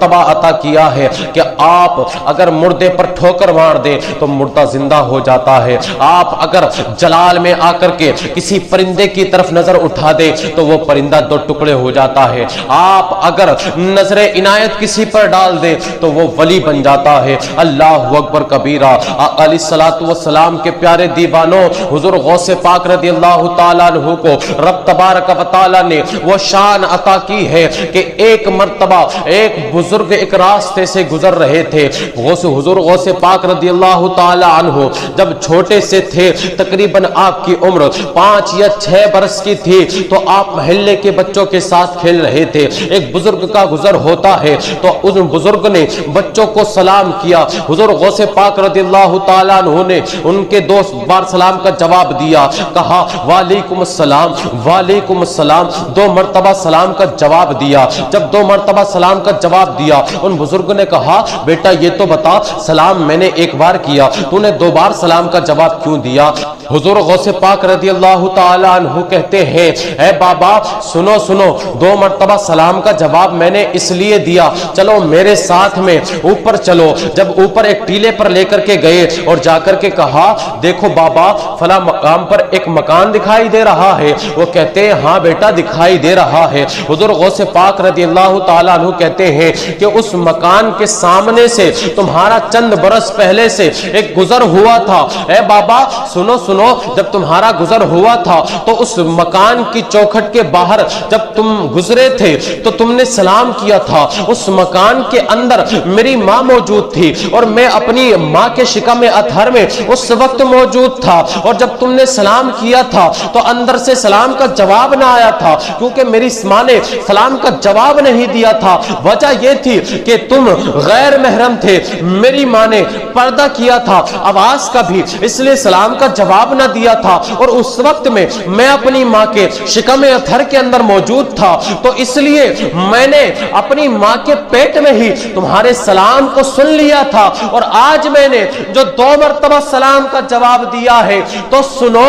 تبا عطا کیا ہے کہ آپ اگر مردے پر ٹھوکر مار دے تو مردہ زندہ ہو جاتا ہے، آپ اگر جلال میں آ کر کے کسی پرندے کی طرف نظر اٹھا دے تو وہ پرندہ دو ٹکڑے ہو جاتا ہے، آپ اگر نظر عنایت کسی پر ڈال دے تو وہ ولی بن جاتا ہے۔ اللہ اکبر کبیرہ۔ آقا علیہ الصلوۃ والسلام کے پیارے دیوانوں، حضور غوث پاک رضی اللہ تعالیٰ عنہ کو رب تبارک و تعالیٰ نے وہ شان عطا کی ہے کہ ایک مرتبہ ایک بزرگ ایک راستے سے گزر رہے تھے، حضور غوث پاک رضی اللہ تعالی عنہ جب چھوٹے سے تھے، تقریباً آپ کی عمر 5 یا 6 برس کی تھی، تو آپ محلے کے بچوں کے ساتھ کھیل رہے تھے، ایک بزرگ کا گزر ہوتا ہے تو اس بزرگ نے بچوں کو سلام کیا، حضور غوث پاک رضی اللہ تعالی عنہ نے ان کے 2 بار سلام کا جواب دیا، کہا وعلیکم السلام وعلیکم السلام، 2 مرتبہ سلام کا جواب دیا۔ جب 2 مرتبہ سلام کا جواب دیا، ان بزرگ نے کہا بیٹا یہ تو بتا، سلام میں نے 1 بار کیا، تو نے 2 بار سلام کا جواب کیوں دیا؟ حضور غوث پاک رضی اللہ تعالی عنہ کہتے ہیں اے بابا سنو سنو، 2 مرتبہ سلام کا جواب میں نے اس لیے دیا، چلو میرے ساتھ میں اوپر چلو۔ جب اوپر ایک ٹیلے پر لے کر کے گئے اور جا کر کے کہا دیکھو بابا فلاں مقام پر ایک مکان دکھائی دے رہا ہے، وہ کہتے ہیں ہاں بیٹا دکھائی دے رہا ہے۔ حضور غوث پاک رضی اللہ تعالیٰ عنہ کہتے ہیں کہ اس مکان کے سامنے سے تمہارا چند برس پہلے سے ایک گزر ہوا تھا، اے بابا سنو سنو، جب تمہارا گزر ہوا تھا تو اس مکان کی چوکھٹ کے باہر جب تم گزرے تھے تو تم نے سلام کیا تھا، اس مکان کے اندر میری ماں موجود تھی اور میں اپنی ماں کے شکم اطہر میں اس وقت موجود تھا، اور جب تم نے سلام کیا تھا تو اندر سے سلام کا جواب نہ آیا تھا، کیونکہ میری ماں نے سلام کا جواب نہیں دیا تھا۔ وجہ یہ تھی کہ تم غیر محرم تھے، میری ماں نے پردہ کیا تھا آواز کا بھی، اس لیے سلام کا جواب نہ دیا تھا، اور اس وقت میں اپنی ماں کے شکم اطہر کے اندر موجود تھا، تو اس لیے میں نے اپنی ماں کے پیٹ میں ہی تمہارے سلام کو سن لیا تھا، اور آج میں نے جو 2 مرتبہ سلام کا جواب دیا ہے تو سنو،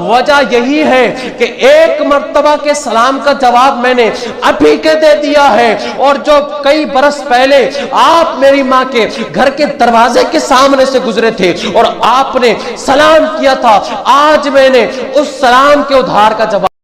وجہ یہی ہے کہ 1 مرتبہ کے سلام کا جواب میں نے ابھی کے دے دیا ہے، اور جو کئی برس پہلے آپ میری ماں کے گھر کے دروازے کے سامنے سے گزرے تھے اور آپ نے سلام کیا تھا، آج میں نے اس سلام کے ادھار کا جواب